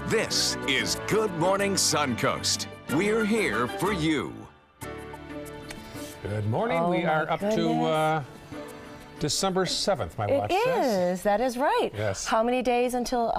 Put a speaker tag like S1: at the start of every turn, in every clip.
S1: This is Good Morning Suncoast. We're here for you.
S2: Good morning. We are up to December 7th, my watch says.
S3: It is. That is right.
S2: Yes.
S3: How many days until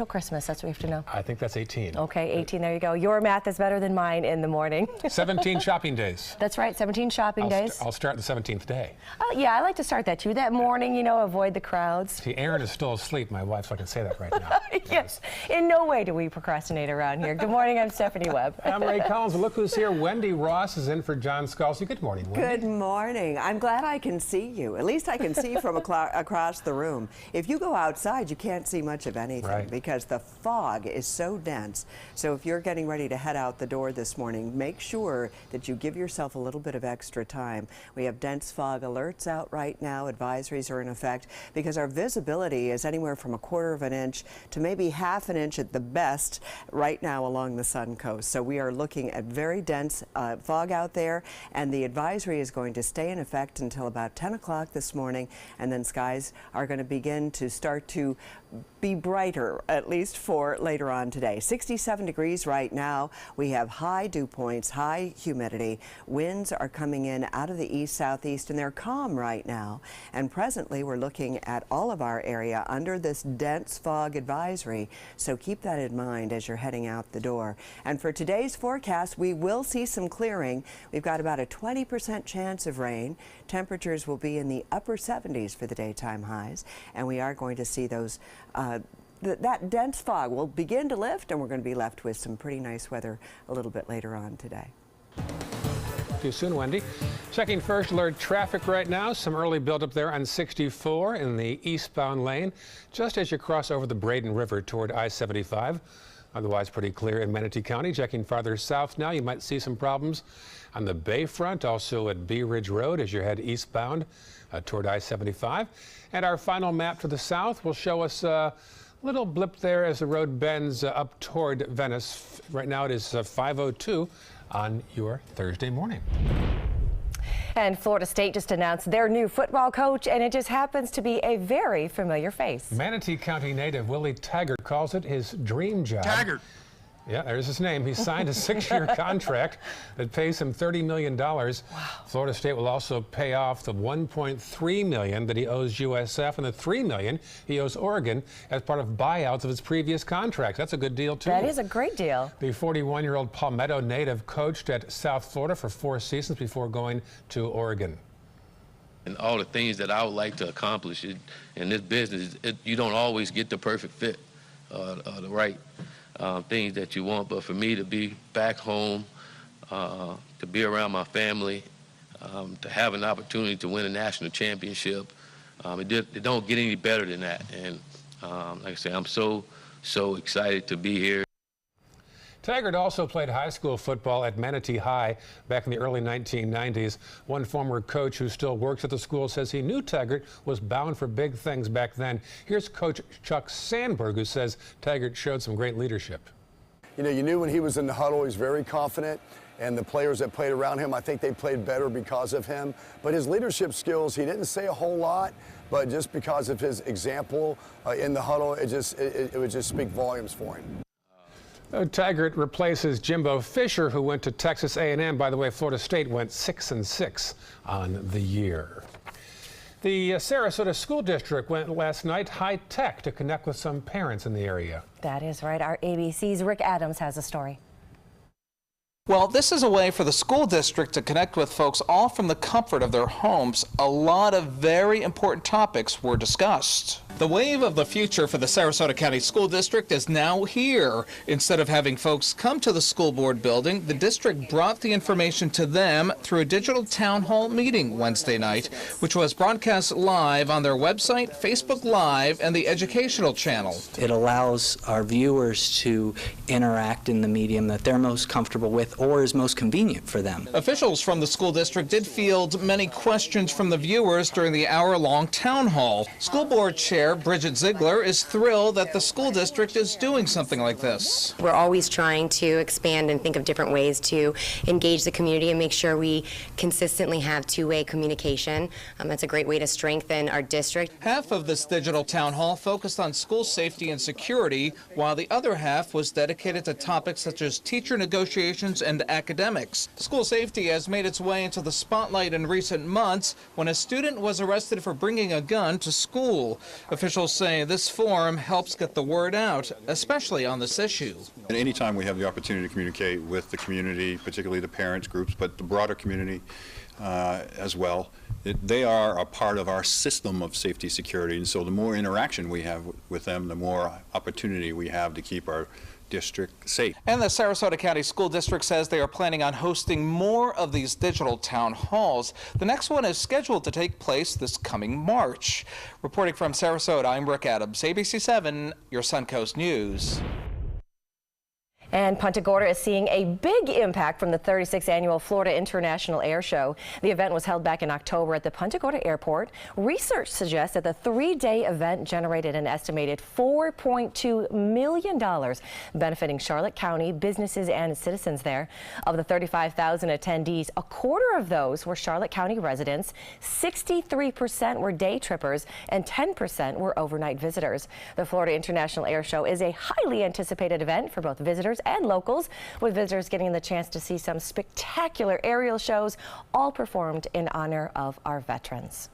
S3: Christmas? That's what we have to know.
S2: I think that's 18.
S3: Okay, 18. There you go. Your math is better than mine in the morning.
S2: 17 shopping days.
S3: That's right. 17 shopping days.
S2: I'll start the 17th day.
S3: Yeah, I like to start that too. That morning, you know, avoid the crowds.
S2: See, Aaron is still asleep, my wife, so I can say that right now.
S3: Yes. In no way do we procrastinate around here. Good morning. I'm Stephanie Webb.
S2: I'm Ray Collins. Look who's here. Wendy Ross is in for John Scalzi. Good morning, Wendy.
S4: Good morning. I'm glad I can see you. At least I can see from across the room. If you go outside, you can't see much of anything because the fog is so dense. So if you're getting ready to head out the door this morning, make sure that you give yourself a little bit of extra time. We have dense fog alerts out right now. Advisories are in effect because our visibility is anywhere from 1/4 of an inch to maybe 1/2 an inch at the best right now along the Suncoast. So we are looking at very dense fog out there, and the advisory is going to stay in effect until about 10 o'clock this morning, and then skies are going to begin to start to be brighter, at least for later on today. 67 degrees right now. We have high dew points, high humidity. Winds are coming in out of the east-southeast, and they're calm right now. And presently, we're looking at all of our area under this dense fog advisory. So keep that in mind as you're heading out the door. And for today's forecast, we will see some clearing. We've got about a 20% chance of rain. Temperatures will be in the upper 70s for the daytime highs, and we are going to see those that dense fog will begin to lift, and we're going to be left with some pretty nice weather a little bit later on today.
S2: Too soon, Wendy. Checking first alert traffic right now. Some early buildup there on 64 in the eastbound lane, just as you cross over the Braden River toward I-75. Otherwise pretty clear in Manatee County. Checking farther south now, you might see some problems on the Bayfront, also at Bee Ridge Road as you head eastbound toward I-75. And our final map to the south will show us a little blip there as the road bends up toward Venice. Right now it is 5:02 on your Thursday morning.
S3: And Florida State just announced their new football coach, and it just happens to be a very familiar face.
S2: Manatee County native Willie Taggart calls it his dream job.
S5: Taggart.
S2: Yeah, there's his name. He signed a 6-year contract that pays him $30 million. Wow. Florida State will also pay off the $1.3 million that he owes USF and the $3 million he owes Oregon as part of buyouts of his previous contracts. That's a good deal, too.
S3: That is a great deal.
S2: The 41-year-old Palmetto native coached at South Florida for 4 seasons before going to Oregon.
S6: And all the things that I would like to accomplish in this business, you don't always get the perfect fit, the right things that you want. But for me to be back home, to be around my family, to have an opportunity to win a national championship, it don't get any better than that. And like I say, I'm so excited to be here.
S2: Taggart also played high school football at Manatee High back in the early 1990s. One former coach who still works at the school says he knew Taggart was bound for big things back then. Here's Coach Chuck Sandberg, who says Taggart showed some great leadership.
S5: You know, you knew when he was in the huddle, he's very confident, and the players that played around him, I think they played better because of him. But his leadership skills, he didn't say a whole lot, but just because of his example in the huddle, it would just speak volumes for him.
S2: Taggart replaces Jimbo Fisher, who went to Texas A&M. By the way, Florida State went 6-6 on the year. The Sarasota School District went last night high-tech to connect with some parents in the area.
S3: That is right. Our ABC's Rick Adams has a story.
S7: Well, this is a way for the school district to connect with folks all from the comfort of their homes. A lot of very important topics were discussed. The wave of the future for the Sarasota County School District is now here. Instead of having folks come to the school board building, the district brought the information to them through a digital town hall meeting Wednesday night, which was broadcast live on their website, Facebook Live, and the educational channel.
S8: It allows our viewers to interact in the medium that they're most comfortable with. with or is most convenient for them.
S7: Officials from the school district did field many questions from the viewers during the hour-long town hall. School board chair Bridget Ziegler is thrilled that the school district is doing something like this.
S9: We're always trying to expand and think of different ways to engage the community and make sure we consistently have two-way communication. That's a great way to strengthen our district.
S7: Half of this digital town hall focused on school safety and security, while the other half was dedicated to topics such as teacher negotiations and academics. School safety has made its way into the spotlight in recent months when a student was arrested for bringing a gun to school. Officials say this forum helps get the word out, especially on this issue.
S10: And anytime we have the opportunity to communicate with the community, particularly the parents groups, but the broader community as well, they are a part of our system of safety security, and so the more interaction we have with them, the more opportunity we have to keep our district safe.
S7: And the Sarasota County School District says they are planning on hosting more of these digital town halls. The next one is scheduled to take place this coming March. Reporting from Sarasota, I'm Rick Adams, ABC 7, your Suncoast News.
S3: And Punta Gorda is seeing a big impact from the 36th annual Florida International Air Show. The event was held back in October at the Punta Gorda Airport. Research suggests that the three-day event generated an estimated $4.2 million, benefiting Charlotte County, businesses, and citizens there. Of the 35,000 attendees, a quarter of those were Charlotte County residents, 63% were day trippers, and 10% were overnight visitors. The Florida International Air Show is a highly anticipated event for both visitors and locals, with visitors getting the chance to see some spectacular aerial shows, all performed in honor of our veterans.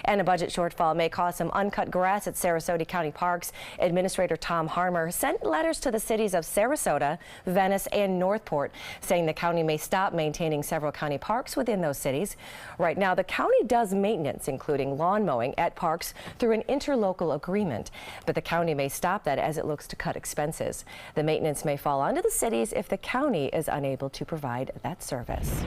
S3: And a budget shortfall may cause some uncut grass at Sarasota County Parks. Administrator Tom Harmer sent letters to the cities of Sarasota, Venice, and Northport, saying the county may stop maintaining several county parks within those cities. Right now, the county does maintenance, including lawn mowing, at parks through an interlocal agreement. But the county may stop that as it looks to cut expenses. The maintenance may fall onto the cities if the county is unable to provide that service.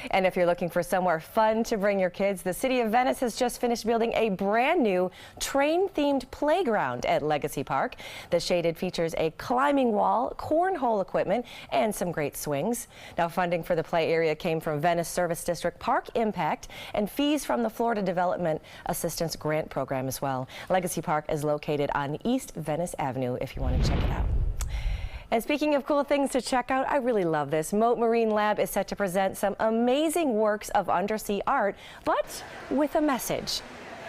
S3: And if you're looking for somewhere fun to bring your kids, the City of Venice has just finished building a brand new train-themed playground at Legacy Park. The shaded features a climbing wall, cornhole equipment, and some great swings. Now, funding for the play area came from Venice Service District Park Impact and fees from the Florida Development Assistance Grant Program as well. Legacy Park is located on East Venice Avenue if you want to check it out. And speaking of cool things to check out, I really love this. Moat Marine Lab is set to present some amazing works of undersea art, but with a message.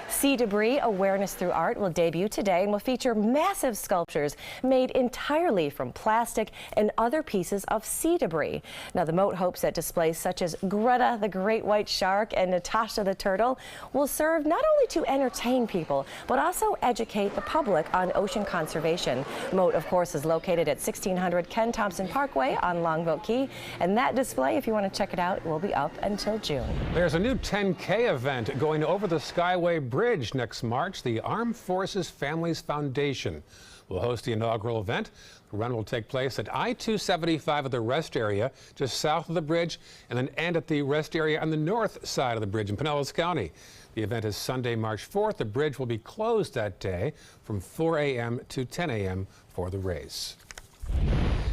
S3: Sea Debris Awareness Through Art will debut today and will feature massive sculptures made entirely from plastic and other pieces of sea debris. Now, the Moat hopes that displays such as Greta the Great White Shark and Natasha the Turtle will serve not only to entertain people, but also educate the public on ocean conservation. Moat, of course, is located at 1600 Ken Thompson Parkway on Longboat Key, and that display, if you want to check it out, will be up until June.
S2: There's a new 10K event going over the Skyway Bridge next March. The Armed Forces Families Foundation will host the inaugural event. The run will take place at I-275 at the rest area just south of the bridge, and then end at the rest area on the north side of the bridge in Pinellas County. The event is Sunday, March 4th. The bridge will be closed that day from 4 a.m. to 10 a.m. for the race.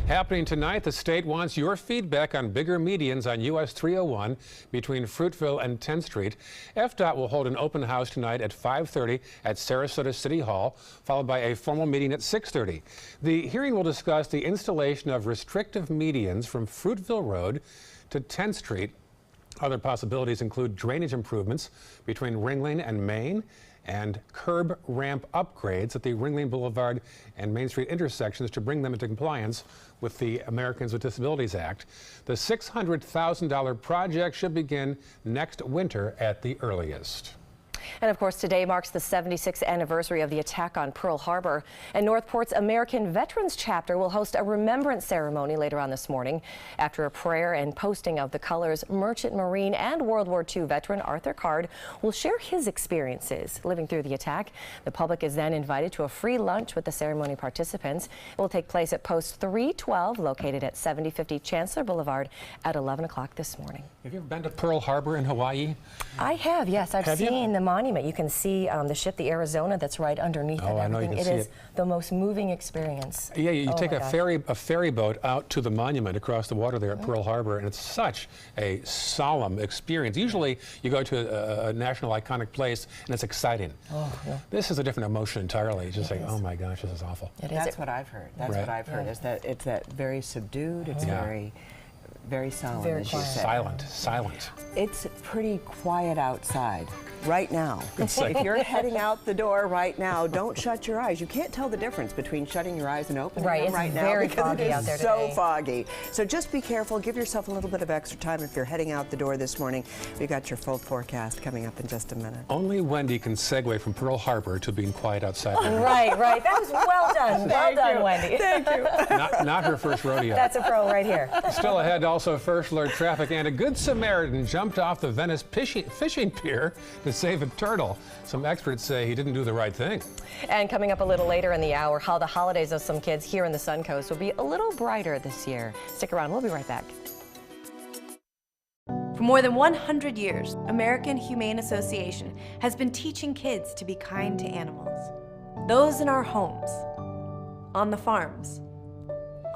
S2: Happening tonight, the state wants your feedback on bigger medians on US 301 between Fruitville and 10th Street. FDOT will hold an open house tonight at 5:30 at Sarasota City Hall, followed by a formal meeting at 6:30. The hearing will discuss the installation of restrictive medians from Fruitville Road to 10th Street. Other possibilities include drainage improvements between Ringling and Main, and curb ramp upgrades at the Ringling Boulevard and Main Street intersections to bring them into compliance with the Americans with Disabilities Act. The $600,000 project should begin next winter at the earliest.
S3: And of course, today marks the 76th anniversary of the attack on Pearl Harbor. And Northport's American Veterans Chapter will host a remembrance ceremony later on this morning. After a prayer and posting of the colors, Merchant Marine and World War II veteran Arthur Card will share his experiences living through the attack. The public is then invited to a free lunch with the ceremony participants. It will take place at Post 312, located at 7050 Chancellor Boulevard, at 11 o'clock this morning.
S2: Have you ever been to Pearl Harbor in Hawaii?
S3: I have, yes. I've seen the monuments monument. You can see the ship, the Arizona, that's right underneath it.
S2: I know, you can see it.
S3: The most moving experience.
S2: Yeah, you take a ferry boat out to the monument across the water there at Pearl Harbor, and it's such a solemn experience. Usually you go to a national iconic place and it's exciting. This is a different emotion entirely. It's just like, oh my gosh, this is awful.
S4: That's what I've heard. That's what I've heard, is that it's that very subdued, it's very solemn,
S3: very
S4: as you say.
S2: Silent.
S4: It's pretty quiet outside right now. If you're heading out the door right now, don't shut your eyes. You can't tell the difference between shutting your eyes and opening them right now,
S3: very
S4: because
S3: foggy
S4: it
S3: out
S4: is
S3: there
S4: so
S3: today.
S4: foggy. So just be careful. Give yourself a little bit of extra time if you're heading out the door this morning. We've got your full forecast coming up in just a minute.
S2: Only Wendy can segue from Pearl Harbor to being quiet outside.
S3: Right. That was well done. Well done, Wendy.
S4: Thank you.
S2: Not her first rodeo.
S3: That's a pro right here.
S2: Still ahead, also first alert traffic, and a good Samaritan jumped off the Venice fishing pier to save a turtle. Some experts say he didn't do the right thing.
S3: And coming up a little later in the hour, how the holidays of some kids here in the Suncoast will be a little brighter this year. Stick around, we'll be right back.
S11: For more than 100 years, American Humane Association has been teaching kids to be kind to animals. Those in our homes, on the farms,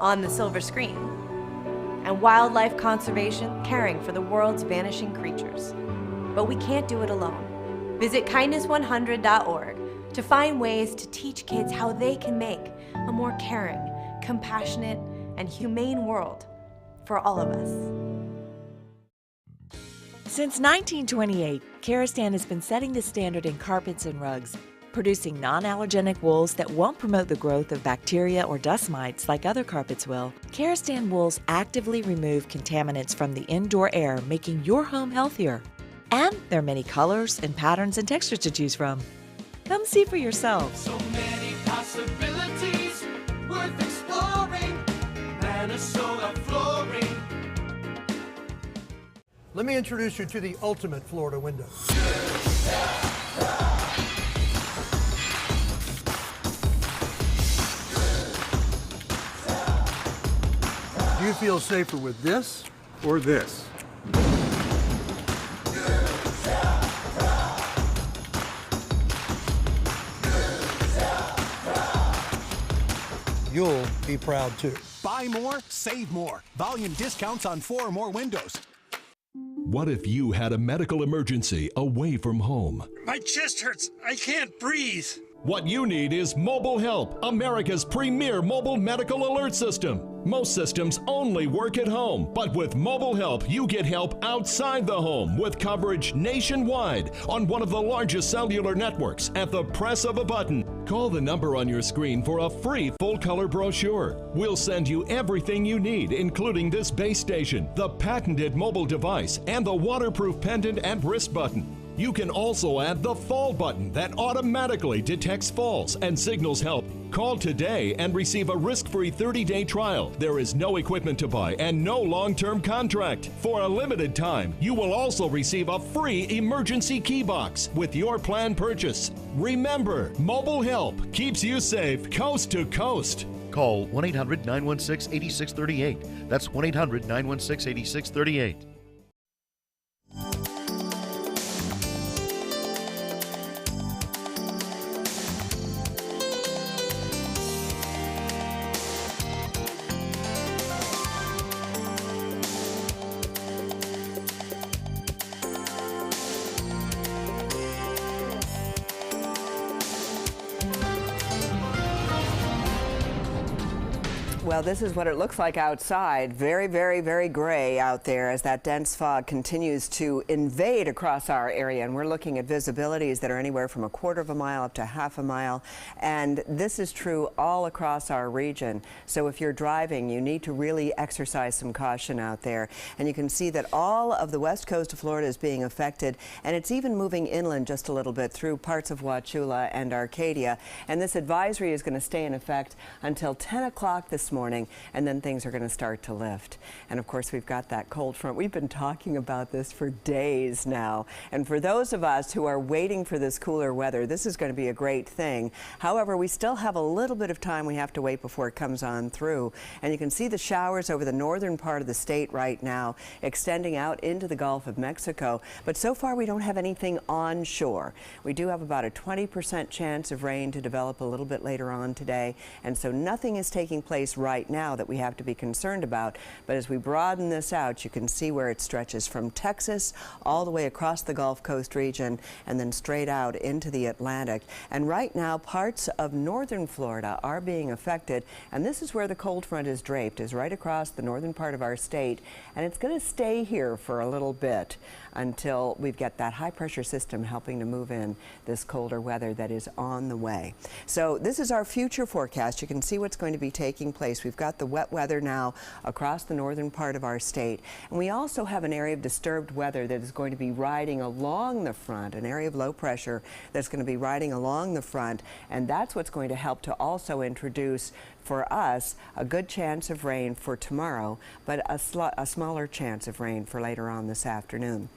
S11: on the silver screen, and wildlife conservation, caring for the world's vanishing creatures. But we can't do it alone. Visit kindness100.org to find ways to teach kids how they can make a more caring, compassionate, and humane world for all of us.
S12: Since 1928, Karastan has been setting the standard in carpets and rugs, producing non-allergenic wools that won't promote the growth of bacteria or dust mites like other carpets will. Karastan wools actively remove contaminants from the indoor air, making your home healthier. And there are many colors and patterns and textures to choose from. Come see for yourself.
S13: So many possibilities worth exploring. Minnesota flooring.
S14: Let me introduce you to the ultimate Florida window. Do you feel safer with this or this? You'll be proud too.
S15: Buy more, save more. Volume discounts on 4 or more windows.
S16: What if you had a medical emergency away from home?
S17: My chest hurts. I can't breathe.
S16: What you need is Mobile Help, America's premier mobile medical alert system. Most systems only work at home, but with Mobile Help, you get help outside the home with coverage nationwide on one of the largest cellular networks at the press of a button. Call the number on your screen for a free full-color brochure. We'll send you everything you need, including this base station, the patented mobile device, and the waterproof pendant and wrist button. You can also add the fall button that automatically detects falls and signals help. Call today and receive a risk-free 30-day trial. There is no equipment to buy and no long-term contract. For a limited time, you will also receive a free emergency key box with your plan purchase. Remember, Mobile Help keeps you safe coast to coast.
S18: Call 1-800-916-8638. That's 1-800-916-8638.
S4: Well, this is what it looks like outside. Very, very, very gray out there as that dense fog continues to invade across our area. And we're looking at visibilities that are anywhere from 1/4 of a mile up to 1/2 a mile. And this is true all across our region. So if you're driving, you need to really exercise some caution out there. And you can see that all of the west coast of Florida is being affected. And it's even moving inland just a little bit through parts of Wauchula and Arcadia. And this advisory is going to stay in effect until 10 o'clock this morning, and then things are going to start to lift. And of course, we've got that cold front. We've been talking about this for days now. And for those of us who are waiting for this cooler weather, this is going to be a great thing. However, we still have a little bit of time we have to wait before it comes on through. And you can see the showers over the northern part of the state right now, extending out into the Gulf of Mexico. But so far, we don't have anything onshore. We do have about a 20% chance of rain to develop a little bit later on today. And so nothing is taking place right now that we have to be concerned about. But as we broaden this out, you can see where it stretches from Texas all the way across the Gulf Coast region and then straight out into the Atlantic. And right now, parts of northern Florida are being affected. And this is where the cold front is draped, is right across the northern part of our state. And it's going to stay here for a little bit until we've got that high pressure system helping to move in this colder weather that is on the way. So this is our future forecast. You can see what's going to be taking place. We've got the wet weather now across the northern part of our state. And we also have an area of disturbed weather that is going to be riding along the front, an area of low pressure that's going to be riding along the front. And that's what's going to help to also introduce for us a good chance of rain for tomorrow, but a smaller chance of rain for later on this afternoon.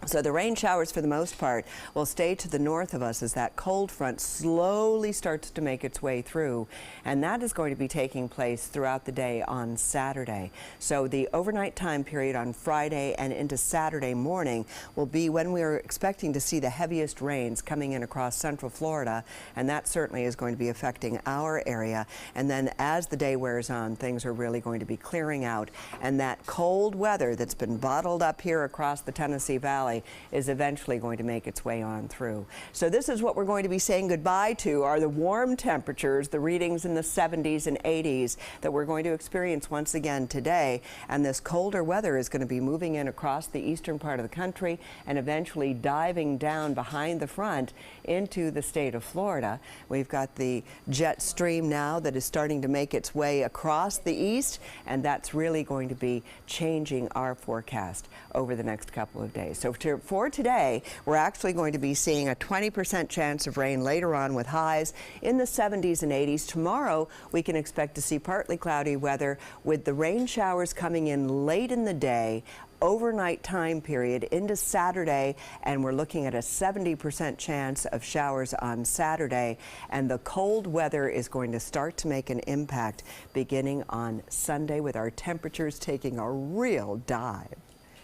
S4: So the rain showers, for the most part, will stay to the north of us as that cold front slowly starts to make its way through. And that is going to be taking place throughout the day on Saturday. So the overnight time period on Friday and into Saturday morning will be when we are expecting to see the heaviest rains coming in across central Florida. And that certainly is going to be affecting our area. And then as the day wears on, things are really going to be clearing out. And that cold weather that's been bottled up here across the Tennessee Valley is eventually going to make its way on through. So this is what we're going to be saying goodbye to, are the warm temperatures, the readings in the 70s and 80s that we're going to experience once again today. And this colder weather is going to be moving in across the eastern part of the country and eventually diving down behind the front into the state of Florida. We've got the jet stream now that is starting to make its way across the east, and that's really going to be changing our forecast over the next couple of days. So for today, we're actually going to be seeing a 20% chance of rain later on with highs in the 70s and 80s. Tomorrow, we can expect to see partly cloudy weather with the rain showers coming in late in the day, overnight time period into Saturday, and we're looking at a 70% chance of showers on Saturday. And the cold weather is going to start to make an impact beginning on Sunday with our temperatures taking a real dive.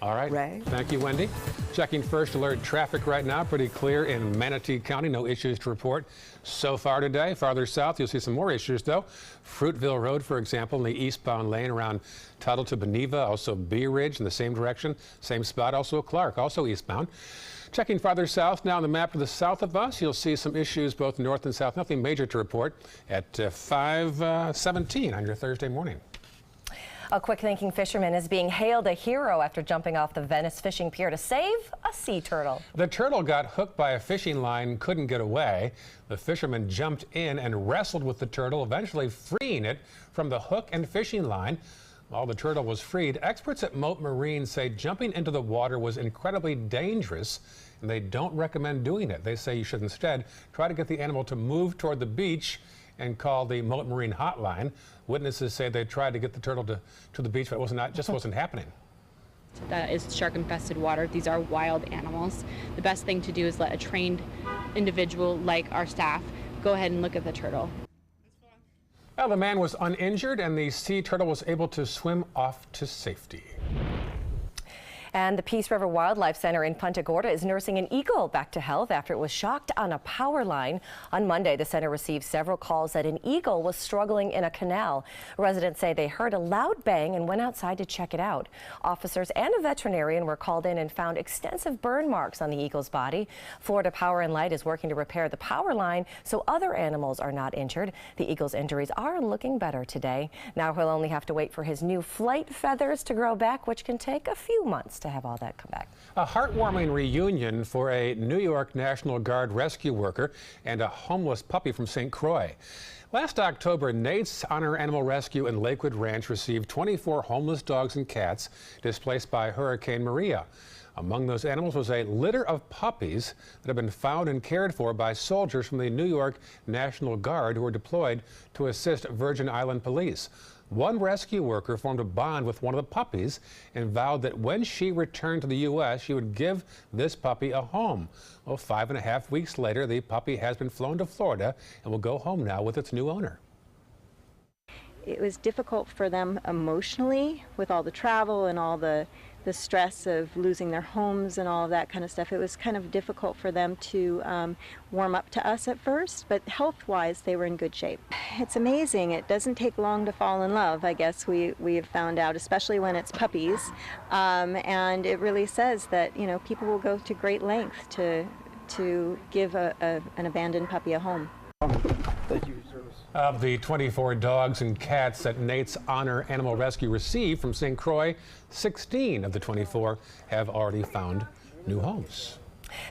S2: All right.
S4: Ray?
S2: Thank you, Wendy. Checking first alert traffic right now. Pretty clear in Manatee County. No issues to report so far today. Farther south, you'll see some more issues, though. Fruitville Road, for example, in the eastbound lane around Tuttle to Beneva. Also Bee Ridge in the same direction. Same spot. Also Clark, also eastbound. Checking farther south now on the map to the south of us, you'll see some issues both north and south. Nothing major to report at 5:17 on your Thursday morning.
S3: A quick-thinking fisherman is being hailed a hero after jumping off the Venice fishing pier to save a sea turtle.
S2: The turtle got hooked by a fishing line, couldn't get away. The fisherman jumped in and wrestled with the turtle, eventually freeing it from the hook and fishing line. While the turtle was freed, experts at Mote Marine say jumping into the water was incredibly dangerous, and they don't recommend doing it. They say you should instead try to get the animal to move toward the beach and call the Mote Marine hotline. Witnesses say they tried to get the turtle to the beach, but it just wasn't happening.
S18: That is shark-infested water. These are wild animals. The best thing to do is let a trained individual like our staff go ahead and look at the turtle.
S2: Well, the man was uninjured and the sea turtle was able to swim off to safety.
S3: And the Peace River Wildlife Center in Punta Gorda is nursing an eagle back to health after it was shocked on a power line. On Monday, the center received several calls that an eagle was struggling in a canal. Residents say they heard a loud bang and went outside to check it out. Officers and a veterinarian were called in and found extensive burn marks on the eagle's body. Florida Power and Light is working to repair the power line so other animals are not injured. The eagle's injuries are looking better today. Now he'll only have to wait for his new flight feathers to grow back, which can take a few months to have all that come back.
S2: A heartwarming reunion for a New York National Guard rescue worker and a homeless puppy from St. Croix. Last October, Nate's Honor Animal Rescue and Lakewood Ranch received 24 homeless dogs and cats displaced by Hurricane Maria. Among those animals was a litter of puppies that have been found and cared for by soldiers from the New York National Guard who were deployed to assist Virgin Island police. one rescue worker formed a bond with one of the puppies and vowed that when she returned to the U.S., she would give this puppy a home. Well, 5.5 weeks later, the puppy has been flown to Florida and will go home now with its new owner.
S19: It was difficult for them emotionally with all the travel and all the stress of losing their homes and all of that kind of stuff. It was kind of difficult for them to warm up to us at first, but health-wise they were in good shape. It's amazing. It doesn't take long to fall in love, I guess we have found out, especially when it's puppies. And it really says that, you know, people will go to great lengths to give an abandoned puppy a home.
S14: Thank you, service.
S2: Of the 24 dogs and cats that Nate's Honor Animal Rescue received from St. Croix, 16 of the 24 have already found new homes.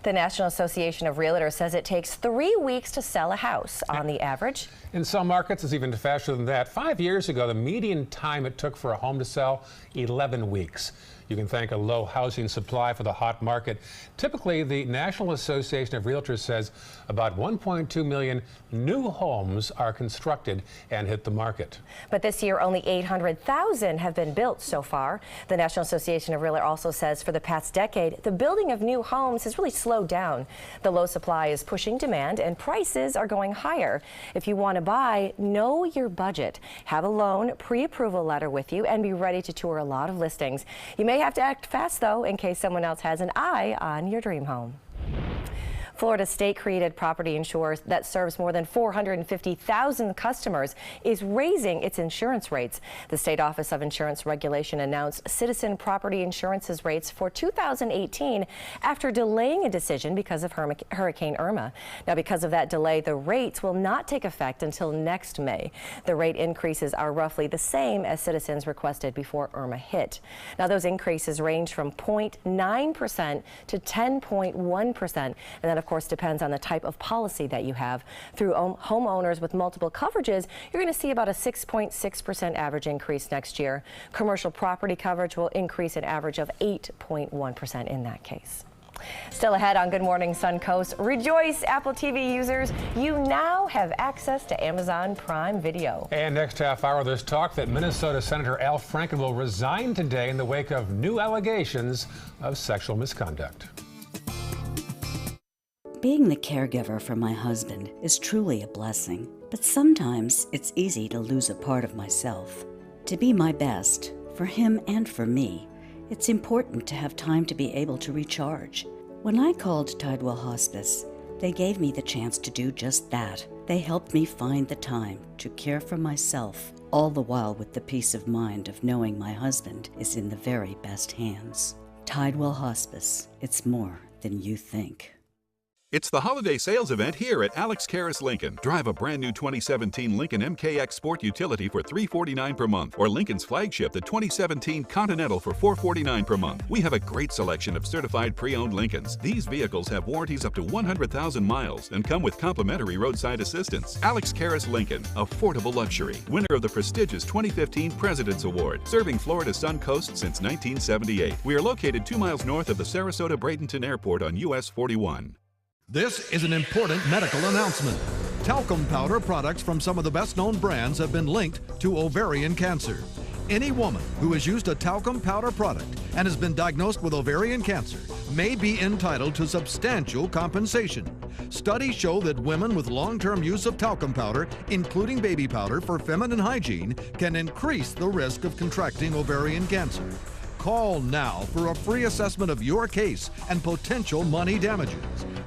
S3: The National Association of Realtors says it takes 3 weeks to sell a house on the average. In some markets, it's even faster than that. 5 years ago, the median time it took for a home to sell, 11 weeks. You can thank a low housing supply for the hot market. Typically, the National Association of Realtors says about 1.2 million new homes are constructed and hit the market. But this year, only 800,000 have been built so far. The National Association of Realtors also says for the past decade, the building of new homes has really slowed down. The low supply is pushing demand and prices are going higher. If you want to buy, know your budget. Have a loan pre-approval letter with you and be ready to tour a lot of listings. You may have to act fast, though, in case someone else has an eye on your dream home. Florida state-created property insurer that serves more than 450,000 customers is raising its insurance rates. The State Office of Insurance Regulation announced Citizen Property Insurance's rates for 2018 after delaying a decision because of Hurricane Irma. Now, because of that delay, the rates will not take effect until next May. The rate increases are roughly the same as Citizens requested before Irma hit. Now, those increases range from 0.9% to 10.1%, and that, of course, depends on the type of policy that you have. Through homeowners with multiple coverages, you're going to see about a 6.6% average increase next year. Commercial property coverage will increase an average of 8.1% in that case. Still ahead on Good Morning Suncoast, rejoice, Apple TV users. You now have access to Amazon Prime Video. And next half hour, there's talk that Minnesota Senator Al Franken will resign today in the wake of new allegations of sexual misconduct.
S20: Being the caregiver for my husband is truly a blessing, but sometimes it's easy to lose a part of myself. To be my best, for him and for me, it's important to have time to be able to recharge. When I called Tidewell Hospice, they gave me the chance to do just that. They helped me find the time to care for myself, all the while with the peace of mind of knowing my husband is in the very best hands. Tidewell Hospice, it's more than you think.
S21: It's the holiday sales event here at Alex Karras Lincoln. Drive a brand new 2017 Lincoln MKX Sport Utility for $349 per month, or Lincoln's flagship, the 2017 Continental, for $449 per month. We have a great selection of certified pre-owned Lincolns. These vehicles have warranties up to 100,000 miles and come with complimentary roadside assistance. Alex Karras Lincoln, affordable luxury. Winner of the prestigious 2015 President's Award, serving Florida's Suncoast since 1978. We are located 2 miles north of the Sarasota-Bradenton Airport on US 41.
S22: This is an important medical announcement. Talcum powder products from some of the best-known brands have been linked to ovarian cancer. Any woman who has used a talcum powder product and has been diagnosed with ovarian cancer may be entitled to substantial compensation. Studies show that women with long-term use of talcum powder, including baby powder for feminine hygiene, can increase the risk of contracting ovarian cancer. Call now for a free assessment of your case and potential money damages.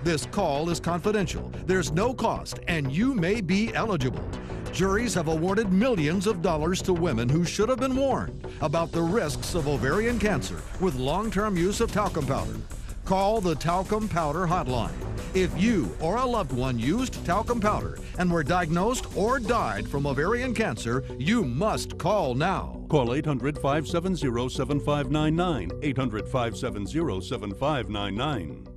S22: This call is confidential, there's no cost, and you may be eligible. Juries have awarded millions of dollars to women who should have been warned about the risks of ovarian cancer with long-term use of talcum powder. Call the Talcum Powder Hotline. If you or a loved one used talcum powder and were diagnosed or died from ovarian cancer, you must call now.
S23: Call 800-570-7599, 800-570-7599.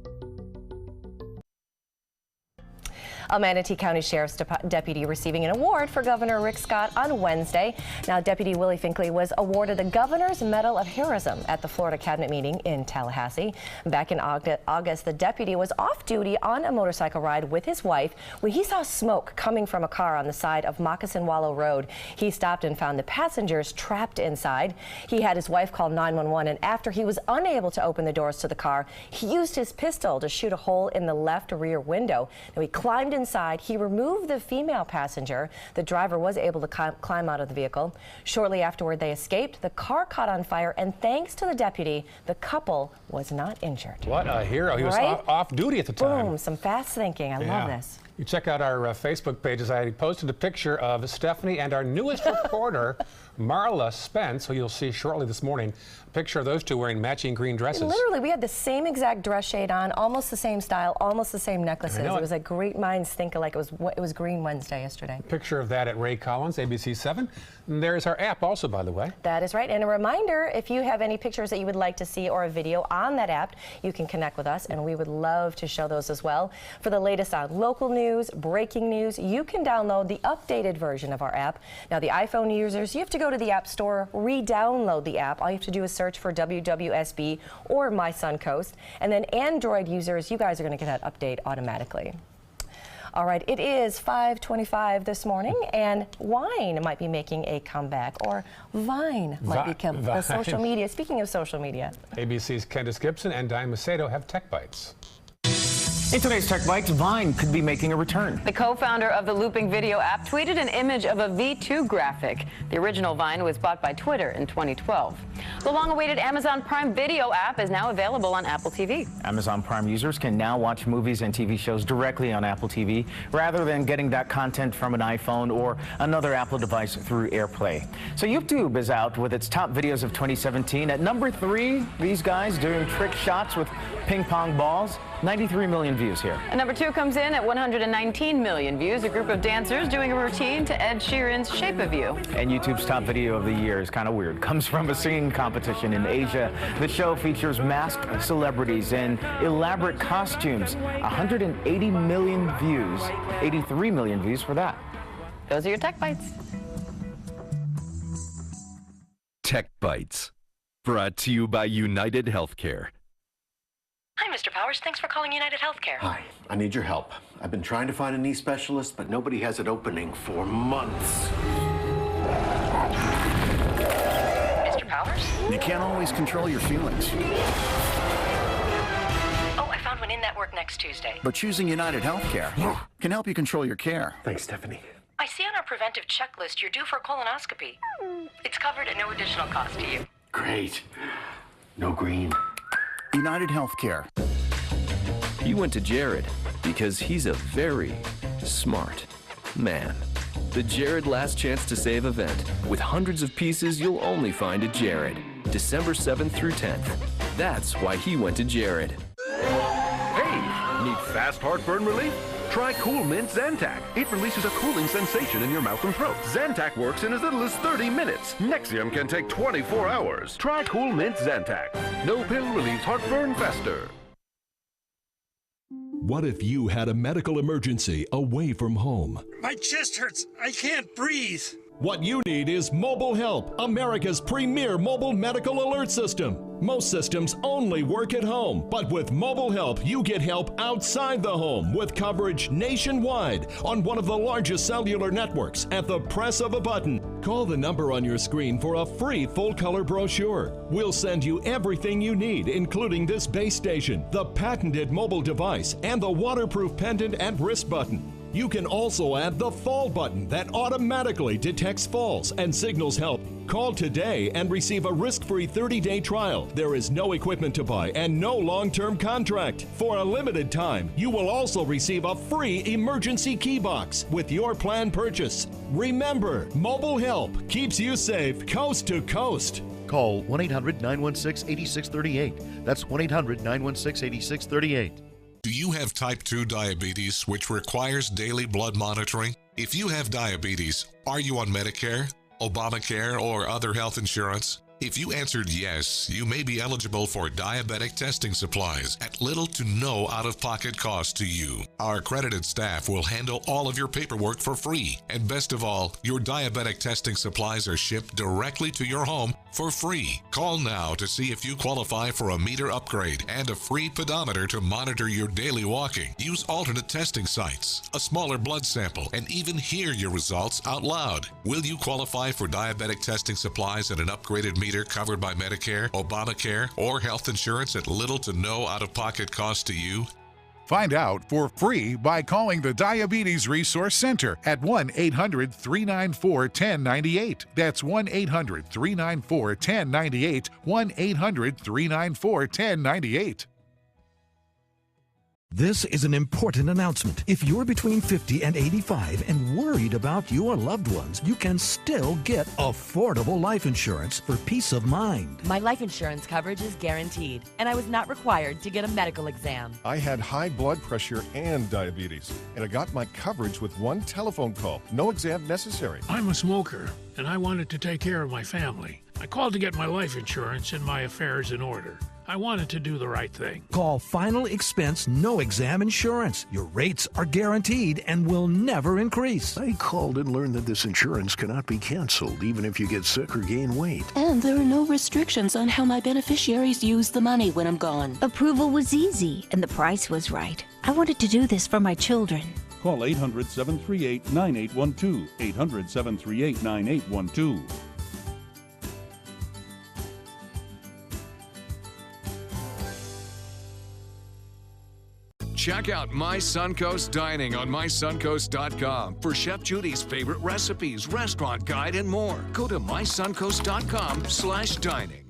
S3: A Manatee County Sheriff's deputy receiving an award for Governor Rick Scott on Wednesday. Now, Deputy Willie Finkley was awarded the Governor's Medal of Heroism at the Florida Cabinet meeting in Tallahassee. Back in August, the deputy was off duty on a motorcycle ride with his wife when he saw smoke coming from a car on the side of Moccasin Wallow Road. He stopped and found the passengers trapped inside. He had his wife call 911, and after he was unable to open the doors to the car, he used his pistol to shoot a hole in the left rear window. Now, he climbed inside. He removed the female passenger. The driver was able to climb out of the vehicle. Shortly afterward, they escaped. The car caught on fire, and thanks to the deputy, the couple was not injured.
S2: What a hero. He was off duty at the time.
S3: Boom, some fast thinking. I love this.
S2: You check out our Facebook pages. I posted a picture of Stephanie and our newest reporter, Marla Spence, who you'll see shortly this morning. A picture of those two wearing matching green dresses.
S3: Literally, we had the same exact dress shade on, almost the same style, almost the same necklaces. It was like great minds think alike. It was Green Wednesday yesterday.
S2: Picture of that at Ray Collins, ABC 7. And there's our app also, by the way.
S3: That is right. And a reminder, if you have any pictures that you would like to see or a video on that app, you can connect with us, and we would love to show those as well. For the latest on local news, breaking news, you can download the updated version of our app. Now, the iPhone users, you have to go to the App Store, re-download the app. All you have to do is search for WWSB or My Suncoast. And then Android users, you guys are going to get that update automatically. All right, it is 5:25 this morning, and wine might be making a comeback, or Vine might become a social media. Speaking of social media,
S2: ABC's Candace Gibson and Diane Macedo have Tech Bites.
S1: In today's Tech Bites, Vine could be making a return.
S6: The co-founder of the looping video app tweeted an image of a V2 graphic. The original Vine was bought by Twitter in 2012. The long-awaited Amazon Prime Video app is now available on Apple TV.
S1: Amazon Prime users can now watch movies and TV shows directly on Apple TV rather than getting that content from an iPhone or another Apple device through AirPlay. So YouTube is out with its top videos of 2017. At number 3, these guys doing trick shots with ping pong balls. 93 million views here.
S6: And number 2 comes in at 119 million views. A group of dancers doing a routine to Ed Sheeran's Shape of You.
S1: And YouTube's top video of the year is kind of weird. Comes from a singing competition in Asia. The show features masked celebrities in elaborate costumes. 180 million views. 83 million views for that.
S6: Those are your Tech Bites.
S23: Tech Bites. Brought to you by United Healthcare.
S3: Hi, Mr. Powers. Thanks for calling United Healthcare.
S24: Hi, I need your help. I've been trying to find a knee specialist, but nobody has an opening for months.
S3: Mr. Powers?
S24: You can't always control your feelings.
S3: Oh, I found one in-network next Tuesday.
S24: But choosing United Healthcare can help you control your care. Thanks, Stephanie.
S3: I see on our preventive checklist you're due for a colonoscopy. It's covered at no additional cost to you.
S24: Great. No green. United Healthcare.
S23: You went to Jared because he's a very smart man. The Jared Last Chance to Save event with hundreds of pieces you'll only find at Jared. December 7th through 10th. That's why he went to Jared.
S25: Hey, need fast heartburn relief? Try Cool Mint Zantac. It releases a cooling sensation in your mouth and throat. Zantac works in as little as 30 minutes. Nexium can take 24 hours. Try Cool Mint Zantac. No pill relieves heartburn faster.
S16: What if you had a medical emergency away from home?
S17: My chest hurts. I can't breathe.
S16: What you need is Mobile Help, America's premier mobile medical alert system. Most systems only work at home, but with Mobile Help, you get help outside the home with coverage nationwide on one of the largest cellular networks at the press of a button. Call the number on your screen for a free full-color brochure. We'll send you everything you need, including this base station, the patented mobile device, and the waterproof pendant and wrist button. You can also add the fall button that automatically detects falls and signals help. Call today and receive a risk-free 30-day trial. There is no equipment to buy and no long-term contract. For a limited time, you will also receive a free emergency key box with your plan purchase. Remember, Mobile Help keeps you safe coast to coast.
S26: Call 1-800-916-8638. That's 1-800-916-8638.
S27: Do you have type 2 diabetes, which requires daily blood monitoring? If you have diabetes, are you on Medicare, Obamacare, or other health insurance? If you answered yes, you may be eligible for diabetic testing supplies at little to no out-of-pocket cost to you. Our accredited staff will handle all of your paperwork for free. And best of all, your diabetic testing supplies are shipped directly to your home for free. Call now to see if you qualify for a meter upgrade and a free pedometer to monitor your daily walking. Use alternate testing sites, a smaller blood sample, and even hear your results out loud. Will you qualify for diabetic testing supplies and an upgraded meter covered by Medicare, Obamacare, or health insurance at little to no out-of-pocket cost to you?
S5: Find out for free by calling the Diabetes Resource Center at 1-800-394-1098. That's 1-800-394-1098, 1-800-394-1098.
S7: This is an important announcement. If you're between 50 and 85 and worried about your loved ones, you can still get affordable life insurance for peace of mind.
S8: My life insurance coverage is guaranteed, and I was not required to get a medical exam.
S9: I had high blood pressure and diabetes, and I got my coverage with one telephone call. No exam necessary.
S17: I'm a smoker, and I wanted to take care of my family. I called to get my life insurance and my affairs in order. I wanted to do the right thing.
S7: Call Final Expense No Exam Insurance. Your rates are guaranteed and will never increase.
S10: I called and learned that this insurance cannot be canceled even if you get sick or gain weight.
S11: And there are no restrictions on how my beneficiaries use the money when I'm gone.
S26: Approval was easy and the price was right. I wanted to do this for my children.
S28: Call 800-738-9812. 800-738-9812.
S29: Check out My Suncoast Dining on mysuncoast.com for Chef Judy's favorite recipes, restaurant guide, and more. Go to mysuncoast.com/dining.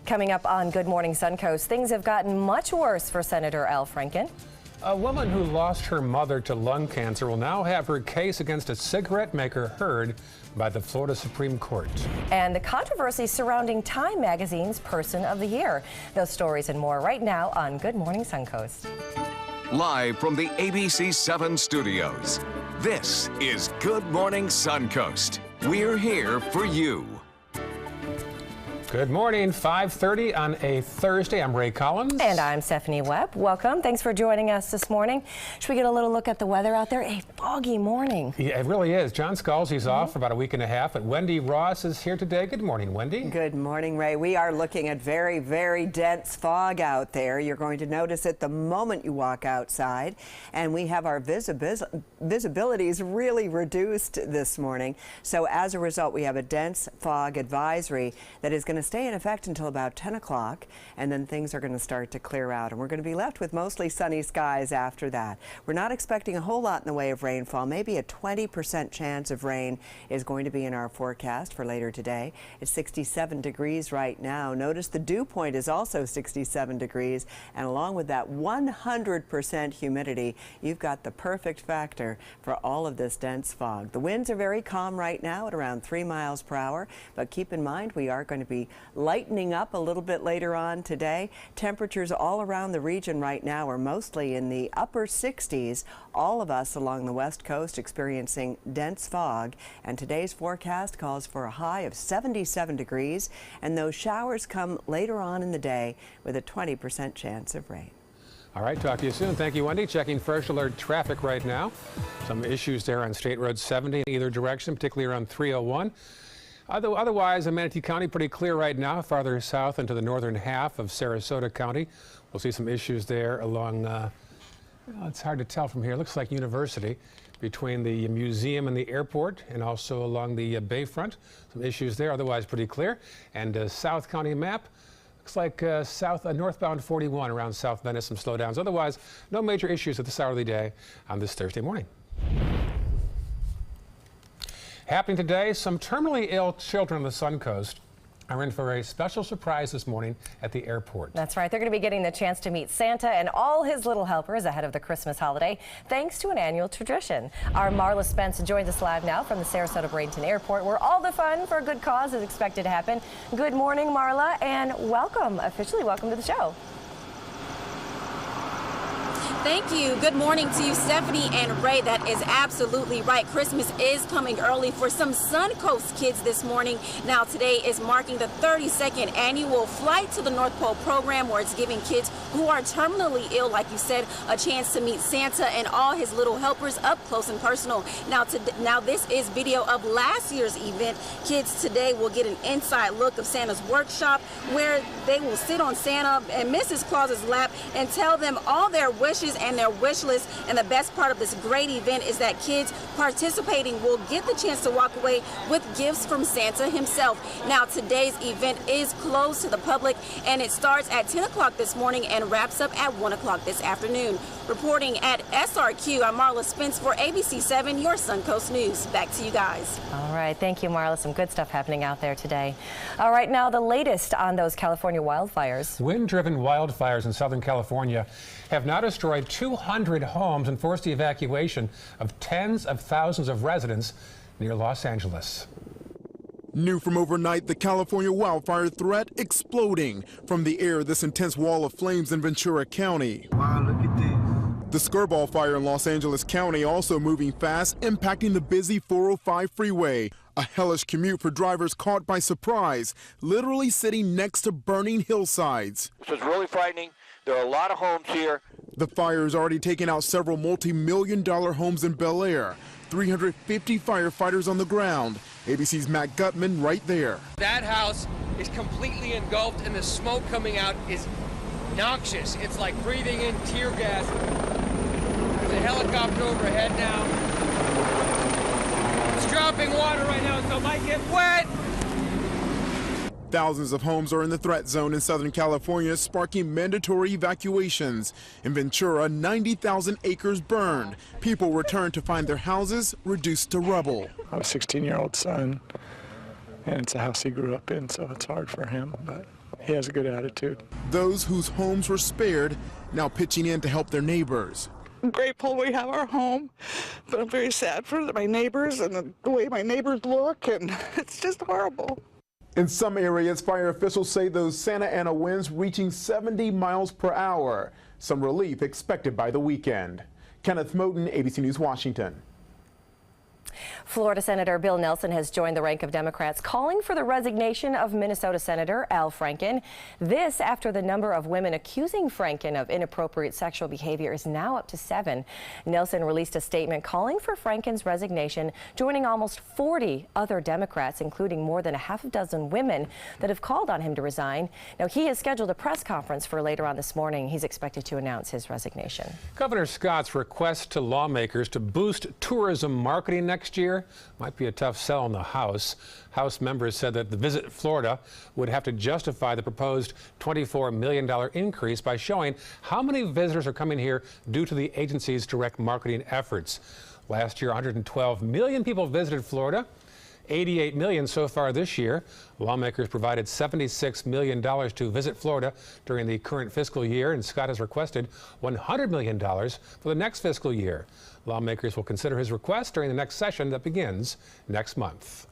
S3: Coming up on Good Morning Suncoast, things have gotten much worse for Senator Al Franken.
S2: A woman who lost her mother to lung cancer will now have her case against a cigarette maker heard by the Florida Supreme Court.
S3: And the controversy surrounding Time Magazine's Person of the Year. Those stories and more right now on Good Morning Suncoast.
S30: Live from the ABC 7 studios, this is Good Morning Suncoast. We're here for you.
S2: Good morning, 5:30 on a Thursday. I'm Ray Collins.
S3: And I'm Stephanie Webb. Welcome. Thanks for joining us this morning. Should we get a little look at the weather out there? A foggy morning.
S2: Yeah, it really is. John Scalzi's off for about a week and a half, but Wendy Ross is here today. Good morning, Wendy.
S4: Good morning, Ray. We are looking at very, very dense fog out there. You're going to notice it the moment you walk outside. And we have our visibilities really reduced this morning. So as a result, we have a dense fog advisory that is going to stay in effect until about 10 o'clock, and then things are going to start to clear out, and we're going to be left with mostly sunny skies after that. We're not expecting a whole lot in the way of rainfall. Maybe a 20% chance of rain is going to be in our forecast for later today. It's 67 degrees right now. Notice the dew point is also 67 degrees, and along with that 100% humidity, you've got the perfect factor for all of this dense fog. The winds are very calm right now at around 3 miles per hour, but keep in mind we are going to be lightening up a little bit later on today. Temperatures all around the region right now are mostly in the upper 60s. All of us along the west coast experiencing dense fog, and today's forecast calls for a high of 77 degrees, and those showers come later on in the day with a 20% chance of rain.
S2: All right, talk to you soon. Thank you, Wendy. Checking first alert traffic right now. Some issues there on State Road 70 in either direction, particularly around 301. Otherwise, in Manatee County, pretty clear right now. Farther south into the northern half of Sarasota County, we'll see some issues there along, it's hard to tell from here. It looks like University, between the museum and the airport, and also along the bayfront. Some issues there, otherwise pretty clear. And South County map, looks like northbound 41 around South Venice, some slowdowns. Otherwise, no major issues at this hour of the day on this Thursday morning. Happening today, some terminally ill children on the Suncoast are in for a special surprise this morning at the airport.
S3: That's right. They're going to be getting the chance to meet Santa and all his little helpers ahead of the Christmas holiday, thanks to an annual tradition. Our Marla Spence joins us live now from the Sarasota-Bradenton Airport, where all the fun for a good cause is expected to happen. Good morning, Marla, and welcome, officially welcome to the show.
S12: Thank you. Good morning to you, Stephanie and Ray. That is absolutely right. Christmas is coming early for some Suncoast kids this morning. Now, today is marking the 32nd annual Flight to the North Pole program, where it's giving kids who are terminally ill, like you said, a chance to meet Santa and all his little helpers up close and personal. Now, this is video of last year's event. Kids today will get an inside look of Santa's workshop, where they will sit on Santa and Mrs. Claus's lap and tell them all their wishes and their wish list. And the best part of this great event is that kids participating will get the chance to walk away with gifts from Santa himself. Now, today's event is closed to the public, and it starts at 10 o'clock this morning and wraps up at 1 o'clock this afternoon. Reporting at SRQ, I'm Marla Spence for ABC 7, your Suncoast News. Back to you guys.
S3: All right, thank you, Marla. Some good stuff happening out there today. All right, now the latest on those California wildfires.
S2: Wind-driven wildfires in Southern California have now destroyed 200 homes and forced the evacuation of tens of thousands of residents near Los Angeles.
S13: New from overnight, the California wildfire threat exploding. From the air, this intense wall of flames in Ventura County.
S14: Wow, look at this.
S13: The Skirball fire in Los Angeles County also moving fast, impacting the busy 405 freeway. A hellish commute for drivers caught by surprise, literally sitting next to burning hillsides.
S15: This is really frightening. There are a lot of homes here.
S13: The fire has already taken out several multi-million-dollar homes in Bel Air. 350 firefighters on the ground. ABC's Matt Gutman right there.
S18: That house is completely engulfed, and the smoke coming out is noxious. It's like breathing in tear gas. There's a helicopter overhead now. It's dropping water right now, so it might get wet.
S13: Thousands of homes are in the threat zone in Southern California, sparking mandatory evacuations. In Ventura, 90,000 acres burned. People returned to find their houses reduced to rubble.
S14: I have a 16-year-old son, and it's a house he grew up in, so it's hard for him, but he has a good attitude.
S13: Those whose homes were spared now pitching in to help their neighbors.
S19: I'm grateful we have our home, but I'm very sad for my neighbors and the way my neighbors look, and it's just horrible.
S13: In some areas, fire officials say those Santa Ana winds reaching 70 miles per hour. Some relief expected by the weekend. Kenneth Moten, ABC News, Washington.
S3: Florida Senator Bill Nelson has joined the rank of Democrats calling for the resignation of Minnesota Senator Al Franken. This after the number of women accusing Franken of inappropriate sexual behavior is now up to 7. Nelson released a statement calling for Franken's resignation, joining almost 40 other Democrats, including more than a half a dozen women that have called on him to resign. Now, he has scheduled a press conference for later on this morning. He's expected to announce his resignation.
S2: Governor Scott's request to lawmakers to boost tourism marketing next year might be a tough sell in the House. House members said that the Visit Florida would have to justify the proposed $24 million increase by showing how many visitors are coming here due to the agency's direct marketing efforts. Last year, 112 million people visited Florida. 88 million so far this year. Lawmakers provided $76 million to Visit Florida during the current fiscal year, and Scott has requested $100 million for the next fiscal year. Lawmakers will consider his request during the next session that begins next month.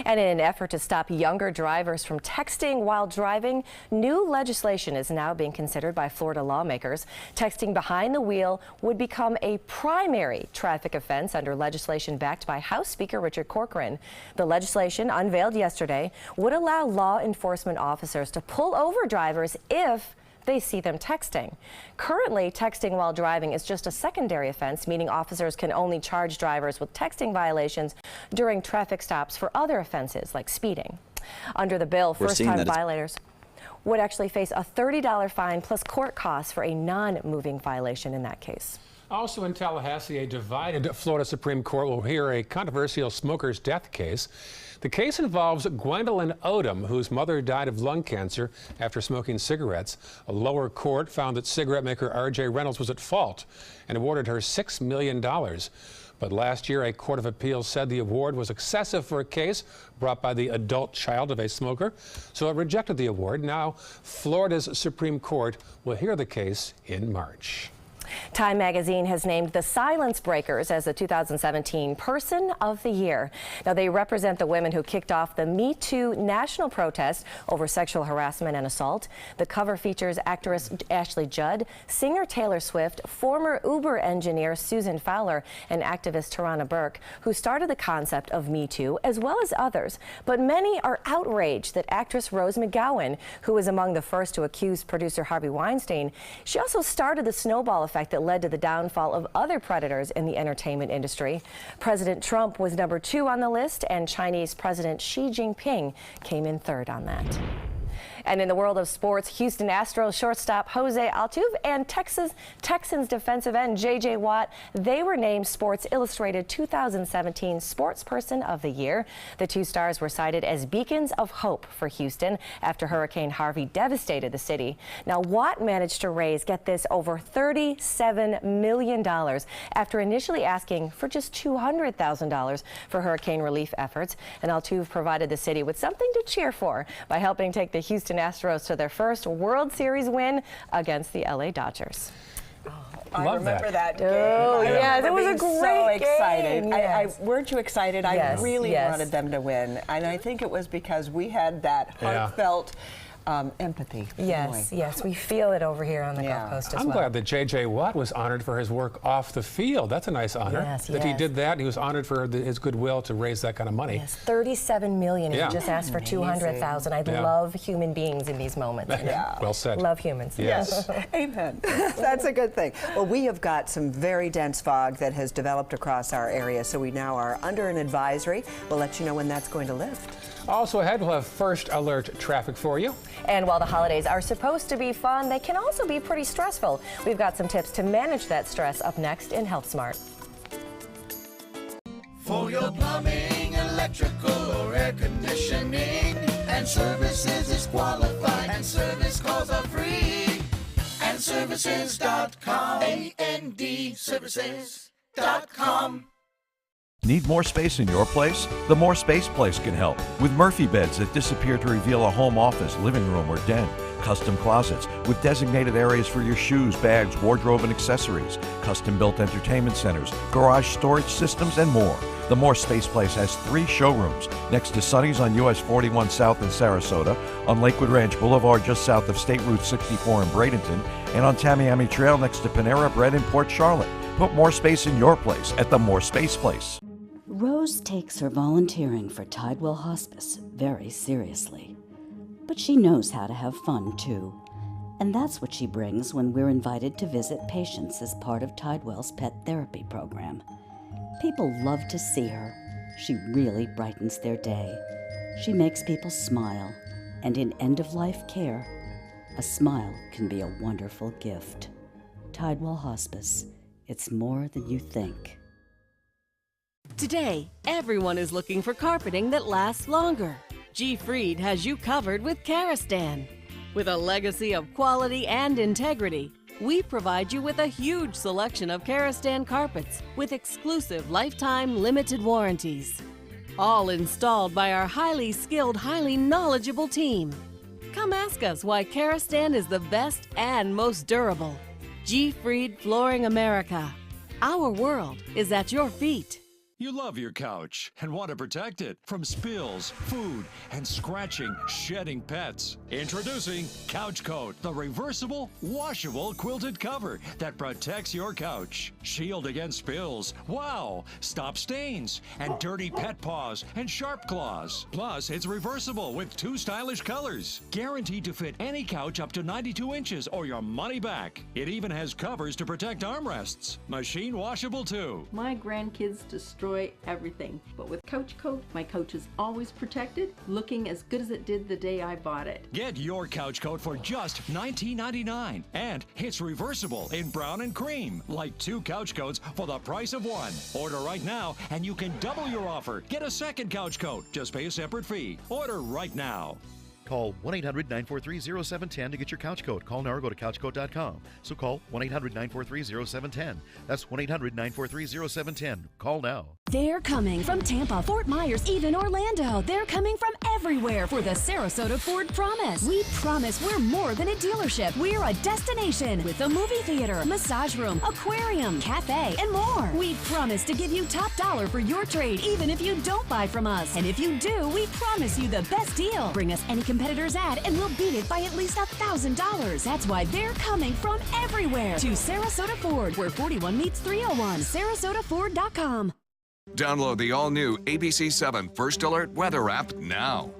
S3: And in an effort to stop younger drivers from texting while driving, new legislation is now being considered by Florida lawmakers. Texting behind the wheel would become a primary traffic offense under legislation backed by House Speaker Richard Corcoran. The legislation, unveiled yesterday, would allow law enforcement officers to pull over drivers if they see them texting. Currently, texting while driving is just a secondary offense, meaning officers can only charge drivers with texting violations during traffic stops for other offenses like speeding. Under the bill, first-time violators would actually face a $30 fine plus court costs for a non-moving violation in that case.
S2: Also in Tallahassee, a divided Florida Supreme Court will hear a controversial smoker's death case. The case involves Gwendolyn Odom, whose mother died of lung cancer after smoking cigarettes. A lower court found that cigarette maker R.J. Reynolds was at fault and awarded her $6 million. But last year, a court of appeals said the award was excessive for a case brought by the adult child of a smoker, so it rejected the award. Now, Florida's Supreme Court will hear the case in March.
S3: Time magazine has named the Silence Breakers as the 2017 Person of the Year. Now, they represent the women who kicked off the Me Too national protest over sexual harassment and assault. The cover features actress Ashley Judd, singer Taylor Swift, former Uber engineer Susan Fowler, and activist Tarana Burke, who started the concept of Me Too, as well as others. But many are outraged that actress Rose McGowan, who was among the first to accuse producer Harvey Weinstein, she also started the snowball effect that led to the downfall of other predators in the entertainment industry. President Trump was number 2 on the list, and Chinese President Xi Jinping came in 3rd on that. And in the world of sports, Houston Astros shortstop Jose Altuve and Texans defensive end J.J. Watt, they were named Sports Illustrated 2017 Sports Person of the Year. The two stars were cited as beacons of hope for Houston after Hurricane Harvey devastated the city. Now, Watt managed to raise, get this, over $37 million after initially asking for just $200,000 for hurricane relief efforts. And Altuve provided the city with something to cheer for by helping take the Houston Astros to their first World Series win against the LA Dodgers.
S4: I remember that game.
S3: Oh, yes, it was a great
S4: so excited.
S3: game. Yes.
S4: Weren't you excited?
S3: Yes,
S4: I really
S3: yes.
S4: wanted them to win, and I think it was because we had that heartfelt empathy.
S3: Yes, yes, we feel it over here on the Gulf Coast as well.
S2: I'm glad that J.J. Watt was honored for his work off the field. That's a nice honor.
S3: Yes,
S2: that he did that. He was honored for his goodwill to raise that kind of money.
S3: Yes, $37 million. He just asked for $200,000. I love human beings in these moments.
S2: Well said.
S3: Love humans.
S2: Yes.
S4: Amen. That's a good thing. Well, we have got some very dense fog that has developed across our area, so we now are under an advisory. We'll let you know when that's going to lift.
S2: Also ahead, we'll have first alert traffic for you.
S3: And while the holidays are supposed to be fun, they can also be pretty stressful. We've got some tips to manage that stress up next in Health Smart.
S1: For your plumbing, electrical, or air conditioning, and services is qualified, and service calls are free. And services.com, A-N-D, services.com.
S6: Need more space in your place? The More Space Place can help with Murphy beds that disappear to reveal a home office, living room, or den. Custom closets with designated areas for your shoes, bags, wardrobe, and accessories. Custom-built entertainment centers, garage storage systems, and more. The More Space Place has 3 showrooms next to Sonny's on US 41 South in Sarasota, on Lakewood Ranch Boulevard just south of State Route 64 in Bradenton, and on Tamiami Trail next to Panera Bread in Port Charlotte. Put more space in your place at the More Space Place.
S16: Rose takes her volunteering for Tidewell Hospice very seriously. But she knows how to have fun, too. And that's what she brings when we're invited to visit patients as part of Tidewell's pet therapy program. People love to see her. She really brightens their day. She makes people smile. And in end-of-life care, a smile can be a wonderful gift. Tidewell Hospice. It's more than you think.
S20: Today, everyone is looking for carpeting that lasts longer. G. Fried has you covered with Karastan. With a legacy of quality and integrity, we provide you with a huge selection of Karastan carpets with exclusive lifetime limited warranties. All installed by our highly skilled, highly knowledgeable team. Come ask us why Karastan is the best and most durable. G. Fried Flooring America. Our world is at your feet.
S21: You love your couch and want to protect it from spills, food, and scratching, shedding pets. Introducing Couch Coat, the reversible, washable quilted cover that protects your couch. Shield against spills, wow, stop stains, and dirty pet paws and sharp claws. Plus, it's reversible with 2 stylish colors. Guaranteed to fit any couch up to 92 inches or your money back. It even has covers to protect armrests. Machine washable too.
S26: My grandkids destroy everything, but with Couch Coat, my couch is always protected, looking as good as it did the day I bought it.
S21: Get your Couch Coat for just $19.99, and it's reversible in brown and cream, like 2 couch coats for the price of 1. Order right now, and you can double your offer. Get a second Couch Coat. Just pay a separate fee. Order right now.
S5: Call 1-800-943-0710 to get your couch coat. Call now or go to couchcoat.com. So call 1-800-943-0710. That's 1-800-943-0710. Call now.
S8: They're coming from Tampa, Fort Myers, even Orlando. They're coming from everywhere for the Sarasota Ford Promise. We promise we're more than a dealership. We're a destination with a movie theater, massage room, aquarium, cafe, and more. We promise to give you top dollar for your trade, even if you don't buy from us. And if you do, we promise you the best deal. Bring us any competitor's ad and we'll beat it by at least $1,000. That's why they're coming from everywhere to Sarasota Ford, where 41 meets 301. SarasotaFord.com.
S30: Download the all-new ABC7 First Alert Weather app now.